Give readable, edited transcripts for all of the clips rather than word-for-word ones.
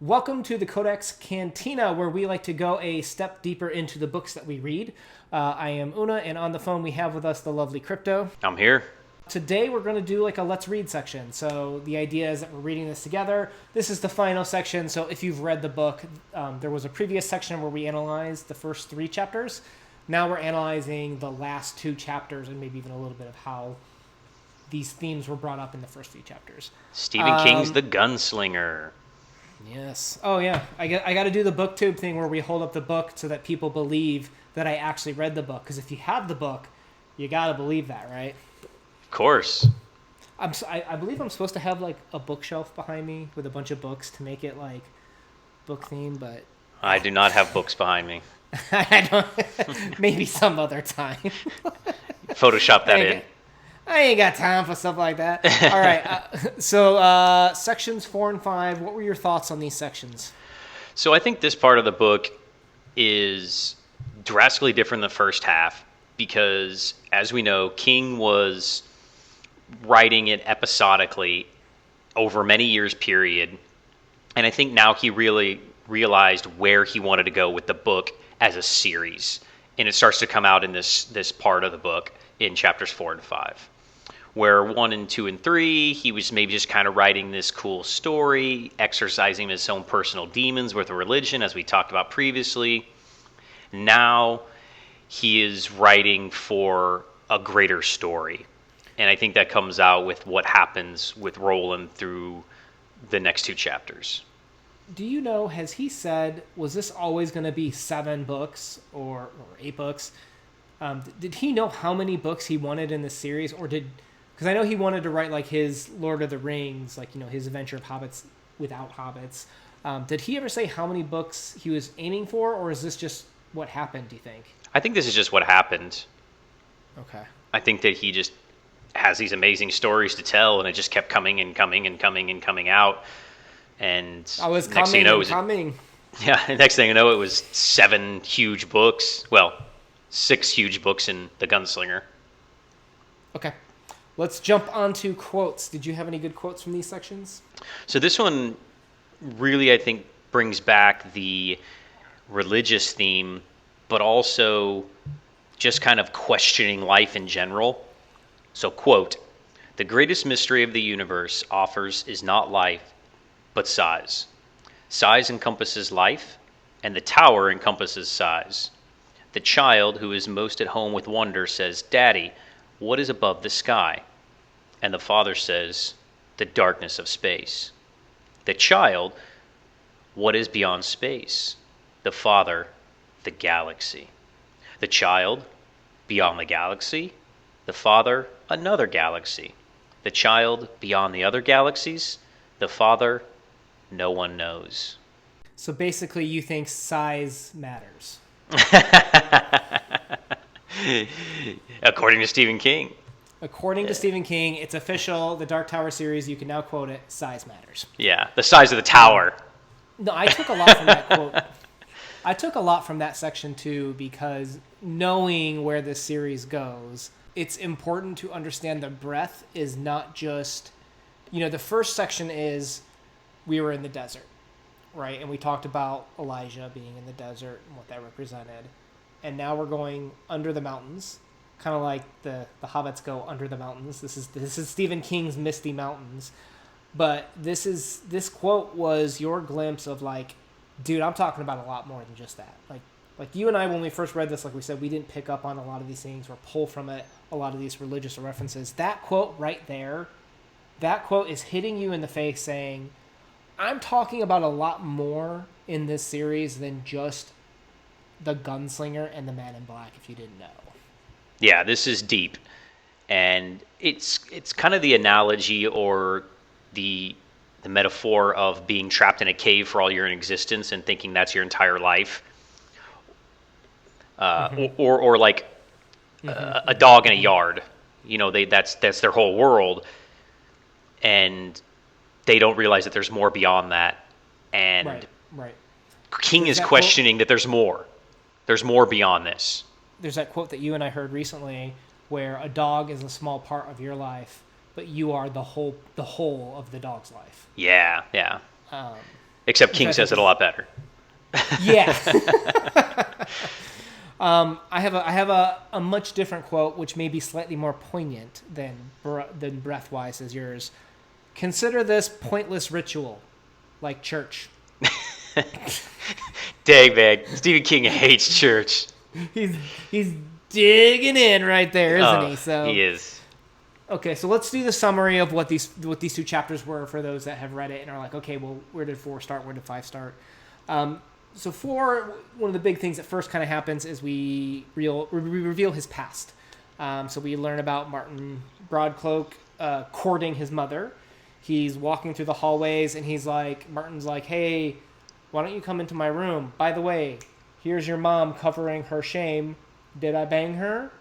Welcome to the Codex Cantina, where we like to go a step deeper into the books that we read. I am Una, and on the phone we have with us the lovely Crypto. I'm here. Today we're going to do like a Let's Read section. So the idea is that we're reading this together. This is the final section, so if you've read the book, there was a previous section where we analyzed the first 3 chapters. Now we're analyzing the last 2 chapters and maybe even a little bit of how these themes were brought up in the first 3 chapters. Stephen King's The Gunslinger. Yes. Oh, yeah. I got to do the booktube thing where we hold up the book so that people believe that I actually read the book. Because if you have the book, you got to believe that, right? Of course. I believe I'm supposed to have like a bookshelf behind me with a bunch of books to make it like book theme, but I do not have books behind me. I don't. Maybe some other time. Photoshop that in. I ain't got time for stuff like that. All right. So sections 4 and 5. What were your thoughts on these sections? So I think this part of the book is drastically different than the first half because, as we know, King was writing it episodically over many years period. And I think now he really realized where he wanted to go with the book as a series. And it starts to come out in this part of the book in chapters 4 and 5. Where 1 and 2 and 3, he was maybe just kind of writing this cool story, exercising his own personal demons with a religion, as we talked about previously. Now he is writing for a greater story. And I think that comes out with what happens with Roland through the next 2 chapters. Do you know, has he said, was this always going to be 7 books or 8 books? Did he know how many books he wanted in this series, or did... Because I know he wanted to write like his Lord of the Rings, like, you know, his Adventure of Hobbits without hobbits. Did he ever say how many books he was aiming for, or is this just what happened, do you think? I think this is just what happened. Okay. I think that he just has these amazing stories to tell, and it just kept coming and coming and coming and coming out. And I was next thing you know, coming. Yeah, next thing you know, it was 7 huge books. Well, 6 huge books in The Gunslinger. Okay. Let's jump onto quotes. Did you have any good quotes from these sections? So this one really, I think, brings back the religious theme, but also just kind of questioning life in general. So, quote, "The greatest mystery of the universe offers is not life, but size. Size encompasses life, and the tower encompasses size. The child who is most at home with wonder says, 'Daddy, what is above the sky?' And the father says, 'The darkness of space.' The child, 'What is beyond space?' The father, 'The galaxy.' The child, 'Beyond the galaxy?' The father, 'Another galaxy.' The child, 'Beyond the other galaxies?' The father, 'No one knows.'" So basically you think size matters. According to Stephen King. According to Stephen King, it's official, the Dark Tower series, you can now quote it, size matters. Yeah, the size of the tower. No, I took a lot from that quote. I took a lot from that section too, because knowing where this series goes, it's important to understand the breadth is not just, you know, the first section is we were in the desert, right? And we talked about Elijah being in the desert and what that represented. And now we're going under the mountains, kind of like the hobbits go under the mountains. This is Stephen King's Misty Mountains. But this quote was your glimpse of like, dude, I'm talking about a lot more than just that. Like you and I, when we first read this, like we said, we didn't pick up on a lot of these things or pull from it a lot of these religious references. That quote right there, that quote is hitting you in the face saying, I'm talking about a lot more in this series than just the Gunslinger and the Man in Black, if you didn't know. Yeah, this is deep. And it's kind of the analogy or the metaphor of being trapped in a cave for all your existence and thinking that's your entire life. Or like a dog in a yard. You know, that's their whole world. And they don't realize that there's more beyond that. And Right. King is questioning that there's more. There's more beyond this. There's that quote that you and I heard recently where a dog is a small part of your life, but you are the whole of the dog's life. Yeah. Except King says it a lot better. Yeah. I have a much different quote, which may be slightly more poignant than breath-wise as yours. Consider this pointless ritual, like church. Dang, man. Stephen King hates church. He's digging in right there, isn't he? So he is. Okay, so let's do the summary of what these two chapters were for those that have read it and are like, okay, well, where did 4 start? Where did 5 start? So 4, one of the big things that first kind of happens is we reveal his past. So we learn about Martin Broadcloak courting his mother. He's walking through the hallways, and Martin's like, hey, why don't you come into my room? By the way, here's your mom covering her shame. Did I bang her?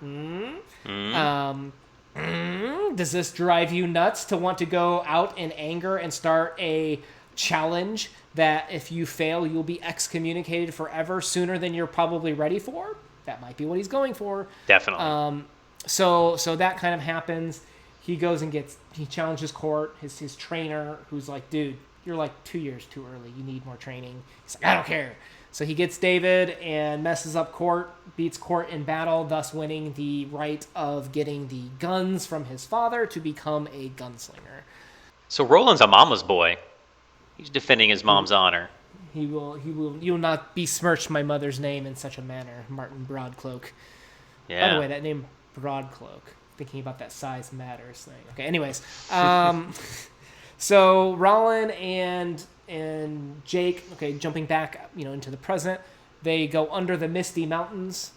Does this drive you nuts to want to go out in anger and start a challenge that if you fail, you'll be excommunicated forever sooner than you're probably ready for? That might be what he's going for. Definitely. So that kind of happens. He goes and he challenges Court, his trainer, who's like, dude, you're like 2 years too early. You need more training. He's like, I don't care. So he gets David and messes up Court, beats Court in battle, thus winning the right of getting the guns from his father to become a gunslinger. So Roland's a mama's boy. He's defending his mom's honor. You will not besmirch my mother's name in such a manner, Martin Broadcloak. Yeah. By the way, that name Broadcloak, thinking about that size matters thing. Okay, anyways. So Roland and Jake, okay, jumping back, into the present, they go under the Misty Mountains,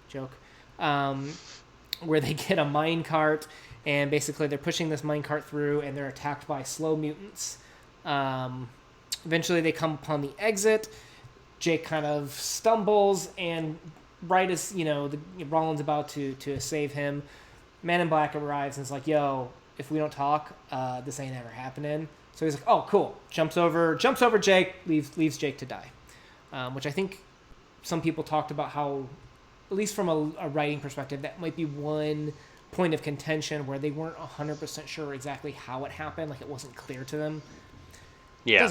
joke, where they get a mine cart, and basically they're pushing this mine cart through, and they're attacked by slow mutants. Eventually they come upon the exit. Jake kind of stumbles, and right as, Roland's about to save him, Man in Black arrives and is like, yo, if we don't talk, this ain't ever happening. So he's like, oh, cool. Jumps over Jake, leaves Jake to die. Which I think some people talked about how, at least from a writing perspective, that might be one point of contention where they weren't 100% sure exactly how it happened. Like, it wasn't clear to them. Yeah.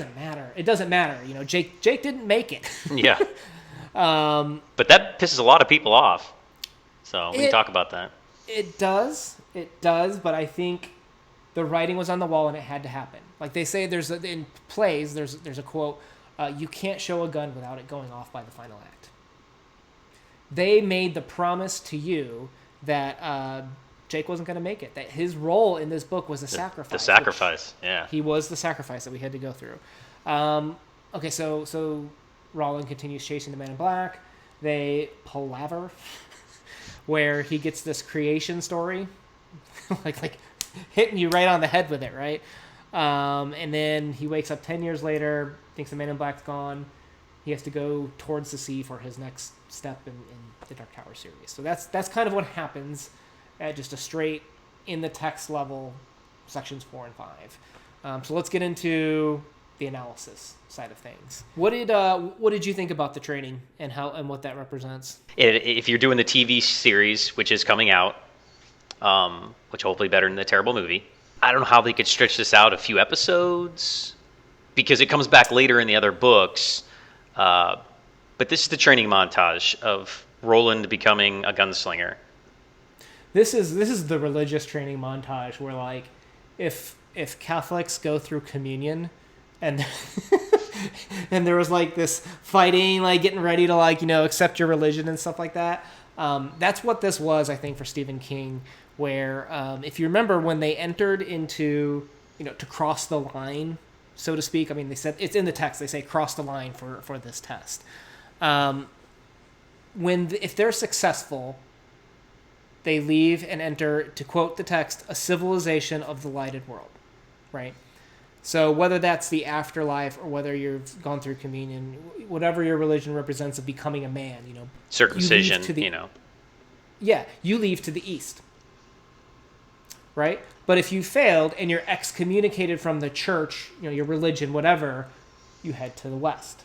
It doesn't matter. Jake didn't make it. Yeah. But that pisses a lot of people off. So we can talk about that. It does, but I think the writing was on the wall and it had to happen. Like they say, in plays, there's a quote, you can't show a gun without it going off by the final act. They made the promise to you that Jake wasn't going to make it, that his role in this book was a sacrifice. The sacrifice, yeah. He was the sacrifice that we had to go through. Okay, so Roland continues chasing the Man in Black. They palaver, where he gets this creation story, like hitting you right on the head with it, right? And then he wakes up 10 years later, thinks the Man in Black's gone. He has to go towards the sea for his next step in the Dark Tower series. So that's kind of what happens at just a straight in the text level, sections 4 and 5. So let's get into the analysis side of things. What did you think about the training and what that represents? If you're doing the TV series, which is coming out, which hopefully better than the terrible movie, I don't know how they could stretch this out a few episodes because it comes back later in the other books. But this is the training montage of Roland becoming a gunslinger. This is the religious training montage where, like, if Catholics go through communion and and there was like this fighting, like getting ready to accept your religion and stuff like that. That's what this was, I think, for Stephen King. Where if you remember when they entered into to cross the line, so to speak. I mean, they said it's in the text. They say cross the line for this test. If they're successful, they leave and enter, to quote the text, a civilization of the lighted world, right? So whether that's the afterlife or whether you've gone through communion, whatever your religion represents of becoming a man, circumcision, Yeah, you leave to the east, right? But if you failed and you're excommunicated from the church, your religion, whatever, you head to the west.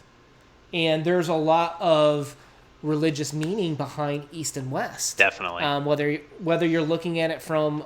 And there's a lot of religious meaning behind East and West. Definitely. Whether you're looking at it from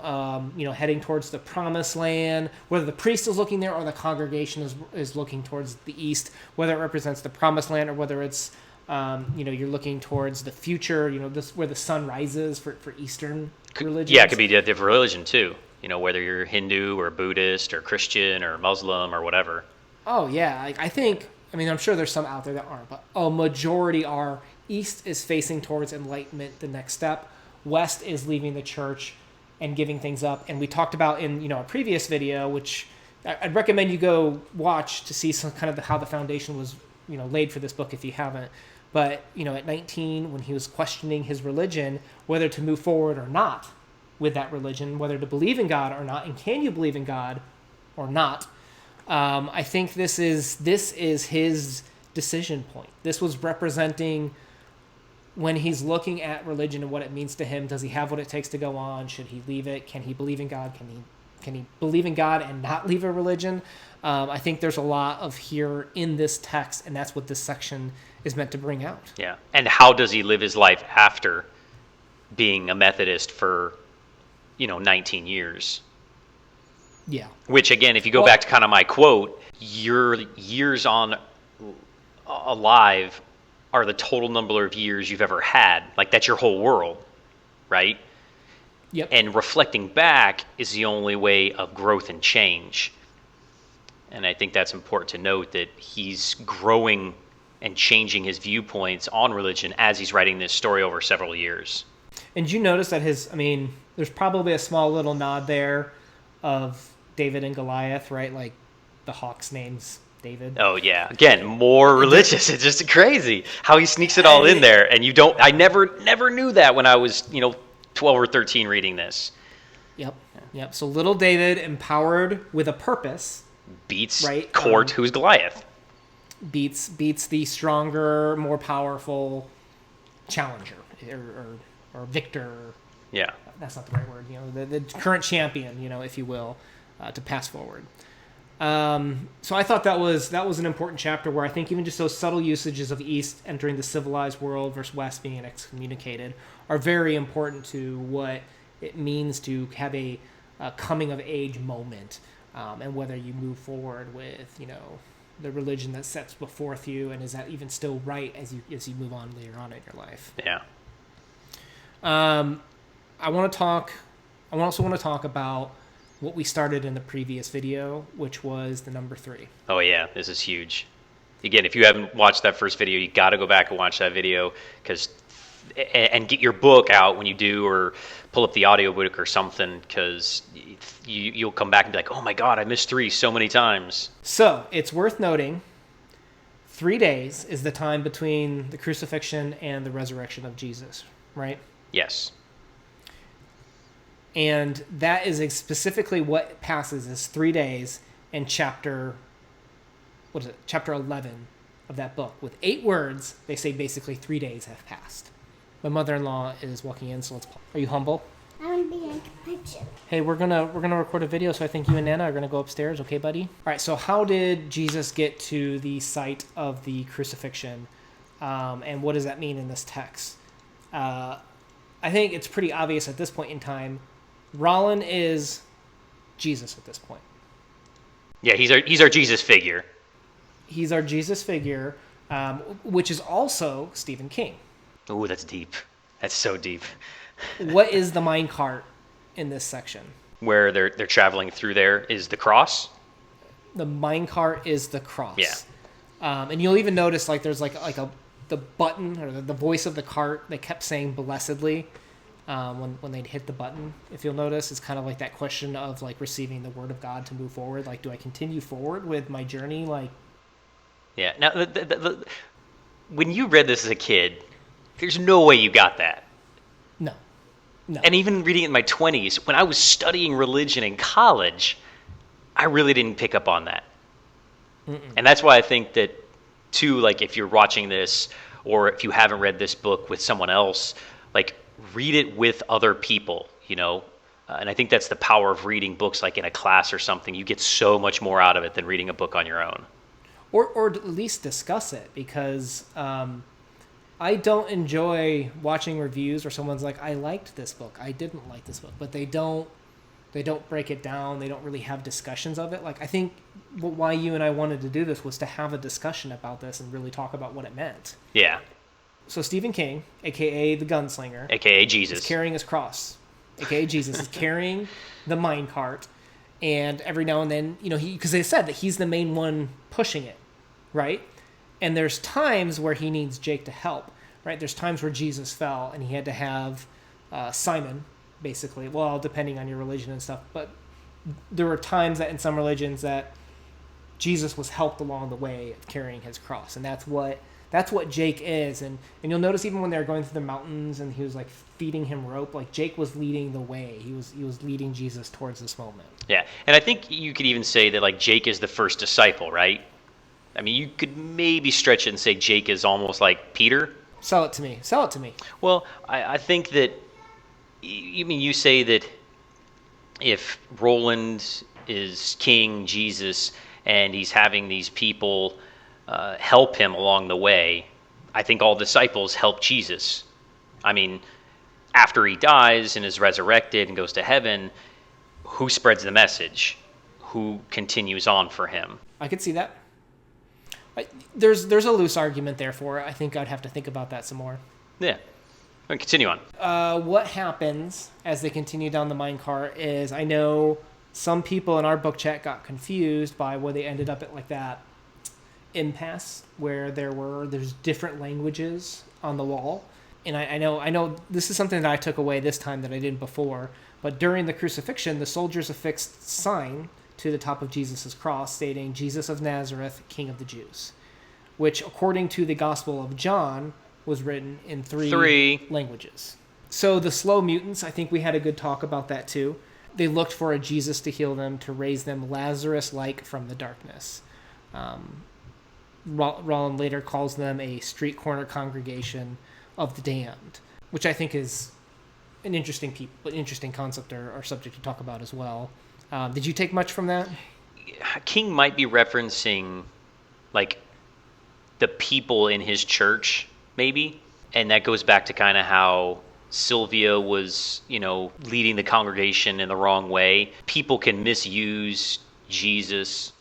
heading towards the Promised Land, whether the priest is looking there or the congregation is looking towards the East, whether it represents the Promised Land or whether it's you're looking towards the future. This where the sun rises for Eastern religions. Yeah, it could be a different religion too. Whether you're Hindu or Buddhist or Christian or Muslim or whatever. Oh yeah, I think. I mean, I'm sure there's some out there that aren't, but a majority are. East is facing towards enlightenment, the next step. West is leaving the church and giving things up. And we talked about in a previous video, which I'd recommend you go watch to see some kind of how the foundation was laid for this book if you haven't. But at 19, when he was questioning his religion, whether to move forward or not with that religion, whether to believe in God or not, and can you believe in God or not? I think this is his decision point. This was representing when he's looking at religion and what it means to him. Does he have what it takes to go on? Should he leave it? Can he believe in God? Can he believe in God and not leave a religion? I think there's a lot of here in this text, and that's what this section is meant to bring out. Yeah. And how does he live his life after being a Methodist for 19 years? Yeah. Which, again, if you go back to kind of my quote, your years on alive are the total number of years you've ever had. Like, that's your whole world, right? Yep. And reflecting back is the only way of growth and change. And I think that's important to note, that he's growing and changing his viewpoints on religion as he's writing this story over several years. And you notice that there's probably a small little nod there of David and Goliath, right? Like the hawk's name's David. Oh yeah, again, more religious. It's just crazy how he sneaks it all in there, and I never knew that when I was 12 or 13 reading this. Yep. So little David, empowered with a purpose, beats right? Court, who's Goliath. Beats the stronger, more powerful challenger or victor. Yeah, that's not the right word. The current champion, if you will, to pass forward. So I thought that was an important chapter where I think even just those subtle usages of East entering the civilized world versus West being excommunicated are very important to what it means to have a coming of age moment, and whether you move forward with the religion that sets before you, and is that even still right as you move on later on in your life. Yeah. I also want to talk about what we started in the previous video, which was the number 3. Oh yeah, this is huge. Again, if you haven't watched that first video, you got to go back and watch that video, and get your book out when you do, or pull up the audiobook or something, because you'll come back and be like, oh my God, I missed 3 so many times. So it's worth noting, 3 days is the time between the crucifixion and the resurrection of Jesus, right? Yes. And that is specifically what passes is 3 days in chapter 11 of that book. With 8 words, they say basically 3 days have passed. My mother-in-law is walking in, so are you humble? I'm being a picture. Hey, we're gonna record a video, so I think you and Nana are gonna go upstairs, okay, buddy? All right. So how did Jesus get to the site of the crucifixion, and what does that mean in this text? I think it's pretty obvious at this point in time. Rollin is Jesus at this point. Yeah, he's our Jesus figure. He's our Jesus figure, which is also Stephen King. Ooh, that's deep. That's so deep. What is the minecart in this section? Where they're traveling through there is the cross. The minecart is the cross. Yeah. And you'll even notice there's the button or the voice of the cart. They kept saying blessedly. When they'd hit the button, if you'll notice, it's kind of like that question of receiving the word of God to move forward. Do I continue forward with my journey? Yeah. Now, when you read this as a kid, there's no way you got that. No. And even reading it in my 20s, when I was studying religion in college, I really didn't pick up on that. Mm-mm. And that's why I think that, too, if you're watching this, or if you haven't read this book with someone else, read it with other people, and I think that's the power of reading books in a class or something. You get so much more out of it than reading a book on your own. Or at least discuss it, because I don't enjoy watching reviews where someone's like, I liked this book, I didn't like this book, but they don't break it down. They don't really have discussions of it. Like, I think why you and I wanted to do this was to have a discussion about this and really talk about what it meant. Yeah. So Stephen King, a.k.a. the Gunslinger, A.k.a. Jesus. is carrying his cross, a.k.a. Jesus, is carrying the minecart. And every now and then, because they said that he's the main one pushing it, right? And there's times where he needs Jake to help, right? There's times where Jesus fell and he had to have Simon, basically, well, depending on your religion and stuff, but there were times that in some religions that Jesus was helped along the way of carrying his cross, and that's what Jake is. And you'll notice even when they were going through the mountains and he was like feeding him rope, like Jake was leading the way. He was leading Jesus towards this moment. Yeah, and I think you could even say that like Jake is the first disciple, right? I mean, you could maybe stretch it and say Jake is almost like Peter. Sell it to me. Well, I think that you say that if Roland is King Jesus and he's having these people help him along the way, I think all disciples help Jesus. I mean, after he dies and is resurrected and goes to heaven, who spreads the message? Who continues on for him? I could see that. There's a loose argument there for it. I think I'd have to think about that some more. Yeah. Continue on. What happens as they continue down the minecart is, I know some people in our book chat got confused by where they ended up at like that impasse where there's different languages on the wall. And I know this is something that I took away this time that I didn't before, but during the crucifixion, the soldiers affixed sign to the top of Jesus' cross stating, Jesus of Nazareth, King of the Jews, which according to the Gospel of John was written in three languages. So the slow mutants, I think we had a good talk about that too. They looked for a Jesus to heal them, to raise them Lazarus-like from the darkness. Roland later calls them a street corner congregation of the damned, which I think is an interesting concept or subject to talk about as well. Did you take much from that? King might be referencing like the people in his church, maybe, and that goes back to kind of how Sylvia was, leading the congregation in the wrong way. People can misuse Jesus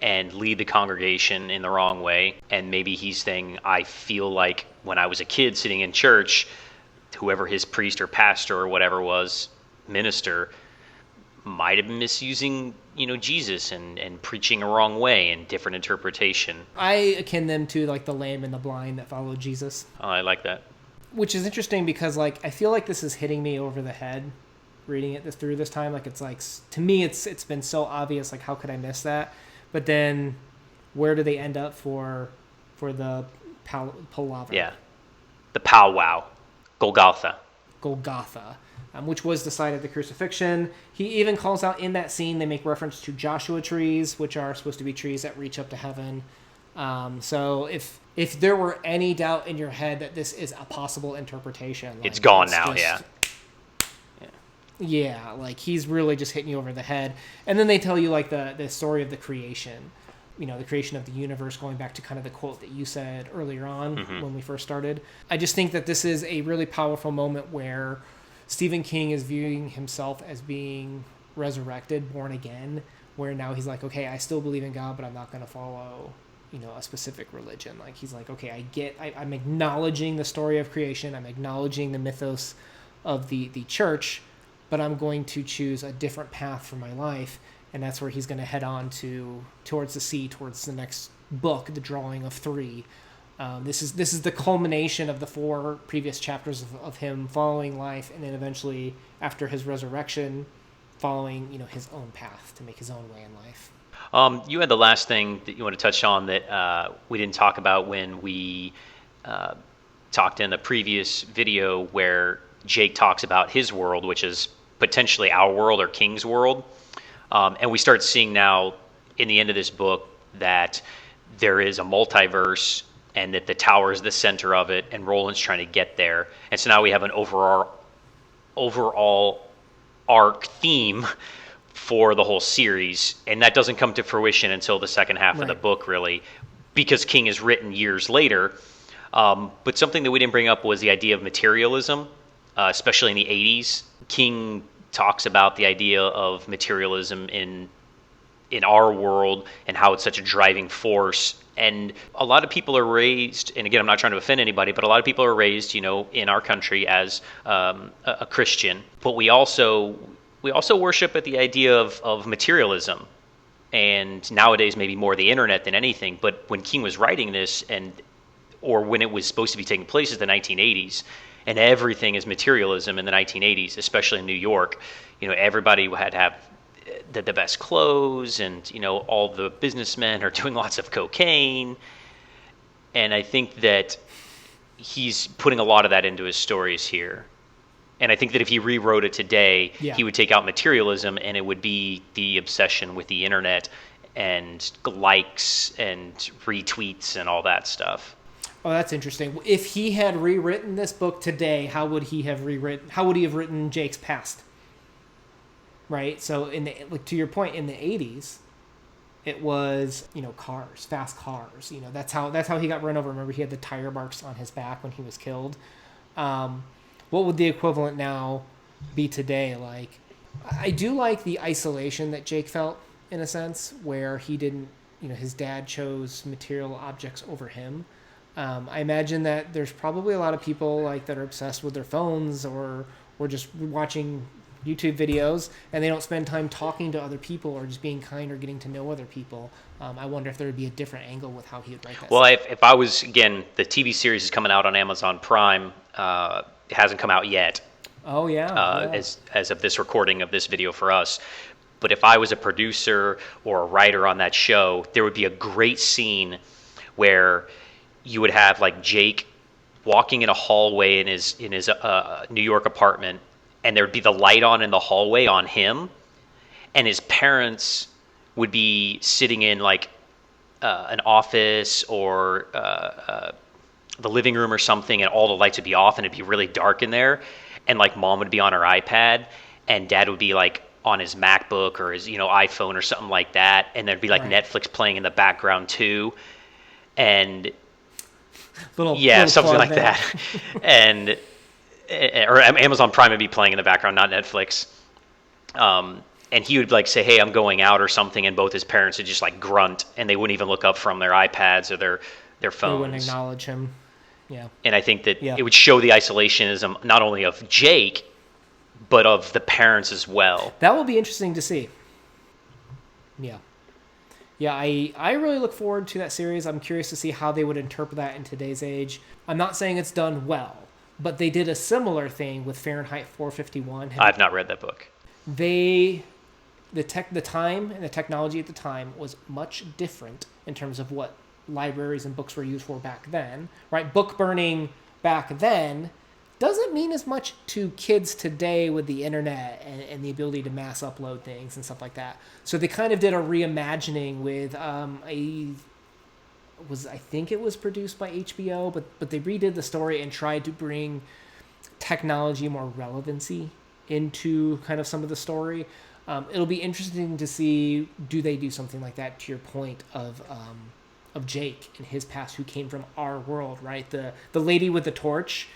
and lead the congregation in the wrong way, and maybe he's saying, I feel like when I was a kid sitting in church, whoever his priest or pastor or whatever was, minister, might have been misusing, Jesus and preaching a wrong way and different interpretation. I akin them to like the lame and the blind that followed Jesus. Oh, I like that. Which is interesting because like I feel like this is hitting me over the head reading it through this time. Like it's like, to me it's been so obvious, like how could I miss that? But then where do they end up for the palaver? Yeah. The powwow. Golgotha. Which was the site of the crucifixion. He even calls out in that scene, they make reference to Joshua trees, which are supposed to be trees that reach up to heaven. So if there were any doubt in your head that this is a possible interpretation, like, it's gone now, yeah. Yeah, like he's really just hitting you over the head. And then they tell you like the story of the creation, the creation of the universe, going back to kind of the quote that you said earlier on when we first started. I just think that this is a really powerful moment where Stephen King is viewing himself as being resurrected, born again, where now he's like, okay, I still believe in God, but I'm not going to follow, a specific religion. Like he's like, okay, I'm acknowledging the story of creation. I'm acknowledging the mythos of the church, but I'm going to choose a different path for my life. And that's where he's going to head on towards the sea, towards the next book, the drawing of 3. This is the culmination of the 4 previous chapters of him following life, and then eventually, after his resurrection, following his own path to make his own way in life. You had the last thing that you want to touch on that we didn't talk about when we talked in the previous video, where Jake talks about his world, which is potentially our world or King's world. And we start seeing now in the end of this book that there is a multiverse and that the tower is the center of it and Roland's trying to get there. And so now we have an overall arc theme for the whole series. And that doesn't come to fruition until the second half of the book, really, because King is written years later. But something that we didn't bring up was the idea of materialism, especially in the 80s. King talks about the idea of materialism in our world and how it's such a driving force. And a lot of people are raised, and again, I'm not trying to offend anybody, but a lot of people are raised, in our country as a Christian. But we also worship at the idea of materialism. And nowadays, maybe more the internet than anything. But when King was writing this, or when it was supposed to be taking place, is the 1980s, and everything is materialism in the 1980s, especially in New York. Everybody had to have the best clothes, and all the businessmen are doing lots of cocaine. And I think that he's putting a lot of that into his stories here. And I think that if he rewrote it today, he would take out materialism, and it would be the obsession with the internet and likes and retweets and all that stuff. Oh, that's interesting. If he had rewritten this book today, how would he have written Jake's past? Right? So to your point, in the 80s, it was, cars, fast cars. That's how he got run over. Remember, he had the tire marks on his back when he was killed. What would the equivalent now be today? Like, I do like the isolation that Jake felt, in a sense, where he didn't, his dad chose material objects over him. I imagine that there's probably a lot of people that are obsessed with their phones or just watching YouTube videos, and they don't spend time talking to other people or just being kind or getting to know other people. I wonder if there would be a different angle with how he would write that. Well, if I was, again, the TV series is coming out on Amazon Prime. It hasn't come out yet. Oh, yeah. As of this recording of this video for us. But if I was a producer or a writer on that show, there would be a great scene where you would have Jake walking in a hallway in his New York apartment, and there would be the light on in the hallway on him, and his parents would be sitting in an office or the living room or something, and all the lights would be off, and it'd be really dark in there, and mom would be on her iPad, and dad would be on his MacBook or his iPhone or something like that, and there'd be Netflix playing in the background too, and something like that. And or Amazon Prime would be playing in the background, not Netflix. And he would say, "Hey, I'm going out" or something, and both his parents would just grunt, and they wouldn't even look up from their iPads or their phones. They wouldn't acknowledge him. Yeah. And I think that it would show the isolationism not only of Jake, but of the parents as well. That will be interesting to see. Yeah. Yeah, I really look forward to that series. I'm curious to see how they would interpret that in today's age. I'm not saying it's done well, but they did a similar thing with Fahrenheit 451. I've not read that book. The time and the technology at the time was much different in terms of what libraries and books were used for back then, right? Book burning back then doesn't mean as much to kids today with the internet and the ability to mass upload things and stuff like that. So they kind of did a reimagining with I think it was produced by HBO, but they redid the story and tried to bring technology more relevancy into kind of some of the story. It'll be interesting to see, do they do something like that, to your point of Jake and his past, who came from our world, right? The lady with the torch,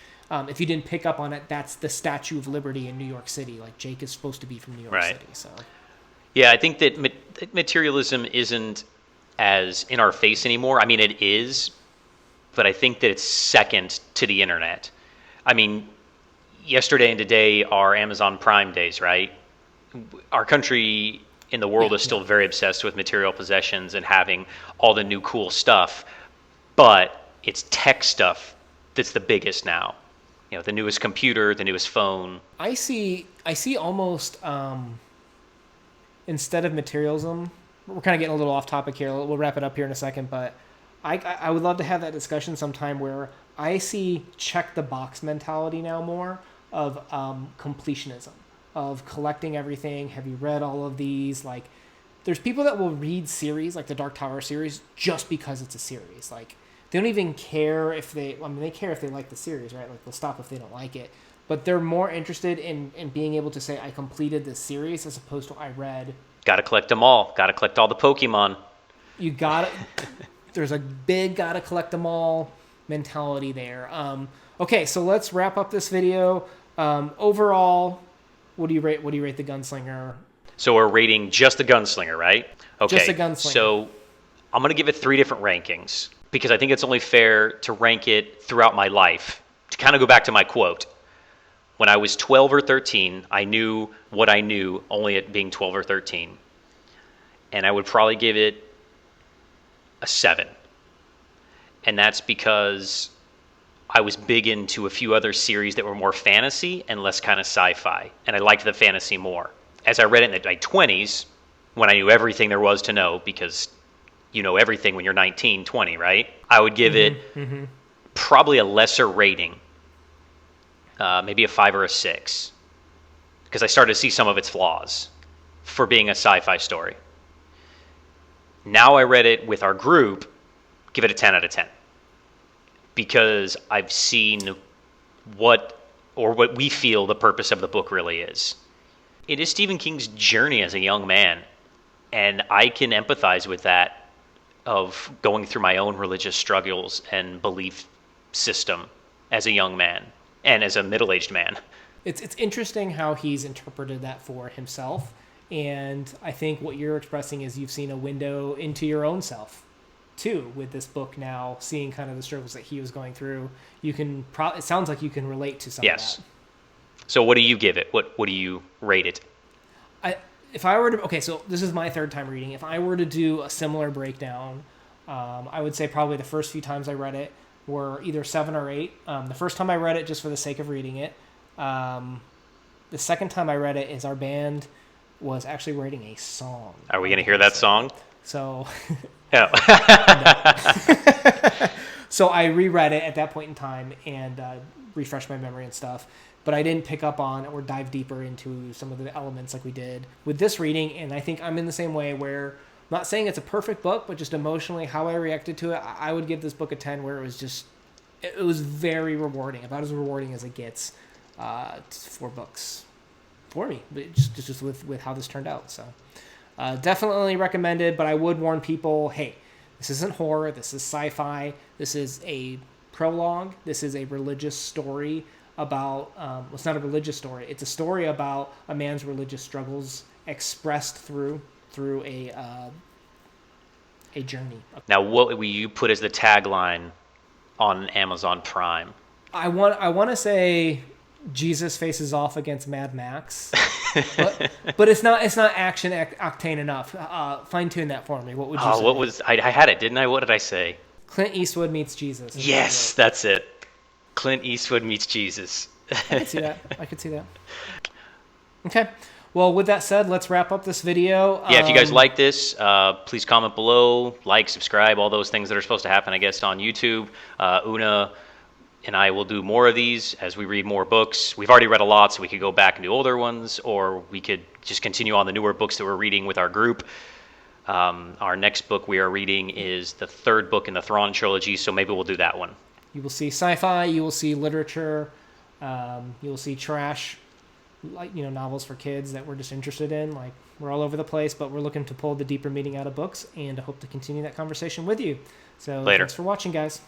if you didn't pick up on it, that's the Statue of Liberty in New York City. Jake is supposed to be from New York City. So, yeah, I think that materialism isn't as in our face anymore. I mean, it is, but I think that it's second to the internet. I mean, yesterday and today are Amazon Prime days, right? Our country in the world is still very obsessed with material possessions and having all the new cool stuff, but it's tech stuff that's the biggest now. The newest computer, the newest phone. I see almost instead of materialism, we're kind of getting a little off topic here. We'll wrap it up here in a second, but I would love to have that discussion sometime where I see check the box mentality now more of completionism, of collecting everything. Have you read all of these? There's people that will read series like the Dark Tower series just because it's a series. They don't even care if they care if they like the series, right? They'll stop if they don't like it. But they're more interested in being able to say, I completed this series, as opposed to I read. Got to collect them all. Got to collect all the Pokemon. There's a big gotta collect them all mentality there. Okay, so let's wrap up this video. Overall, what do you rate the Gunslinger? So we're rating just the Gunslinger, right? Okay. Just the Gunslinger. So I'm going to give it 3 different rankings because I think it's only fair to rank it throughout my life. To kind of go back to my quote, when I was 12 or 13, I knew what I knew only at being 12 or 13. And I would probably give it a 7. And that's because I was big into a few other series that were more fantasy and less kind of sci-fi. And I liked the fantasy more. As I read it in my 20s, when I knew everything there was to know, because you know everything when you're 19, 20, right? I would give it probably a lesser rating, maybe a 5 or a 6, because I started to see some of its flaws for being a sci-fi story. Now I read it with our group, give it a 10 out of 10, because I've seen what we feel the purpose of the book really is. It is Stephen King's journey as a young man, and I can empathize with that, of going through my own religious struggles and belief system as a young man and as a middle-aged man. It's interesting how he's interpreted that for himself, and I think what you're expressing is you've seen a window into your own self too with this book now, seeing kind of the struggles that he was going through. You can it sounds like you can relate to some of that. So what do you give it? What do you rate it? If I were to, okay, so this is my 3rd time reading. If I were to do a similar breakdown, I would say probably the first few times I read it were either 7 or 8. The first time I read it just for the sake of reading it. The second time I read it is our band was actually writing a song. Are we going to hear that song? So, Oh. So I reread it at that point in time and refreshed my memory and stuff. But I didn't pick up on or dive deeper into some of the elements like we did with this reading. And I think I'm in the same way where I'm not saying it's a perfect book, but just emotionally how I reacted to it, I would give this book a 10, where it was very rewarding, about as rewarding as it gets for books for me, but just with how this turned out. So definitely recommended, but I would warn people, hey, this isn't horror, this is sci-fi, this is a prologue, this is a religious story about, it's not a religious story, it's a story about a man's religious struggles expressed through a journey. Now, what will you put as the tagline on Amazon Prime? I want to say Jesus faces off against Mad Max, but it's not action octane enough. Fine tune that for me. What would you say? What was I had it, didn't I? What did I say? Clint Eastwood meets Jesus. Yes, that's it. Clint Eastwood meets Jesus. I could see that. Okay. Well, with that said, let's wrap up this video. Yeah, if you guys like this, please comment below, like, subscribe, all those things that are supposed to happen, I guess, on YouTube. Una and I will do more of these as we read more books. We've already read a lot, so we could go back and do older ones, or we could just continue on the newer books that we're reading with our group. Our next book we are reading is the 3rd book in the Thrawn trilogy, so maybe we'll do that one. You will see sci-fi, you will see literature, you will see trash, like, novels for kids that we're just interested in. Like, we're all over the place, but we're looking to pull the deeper meaning out of books, and I hope to continue that conversation with you. So Later. Thanks for watching, guys.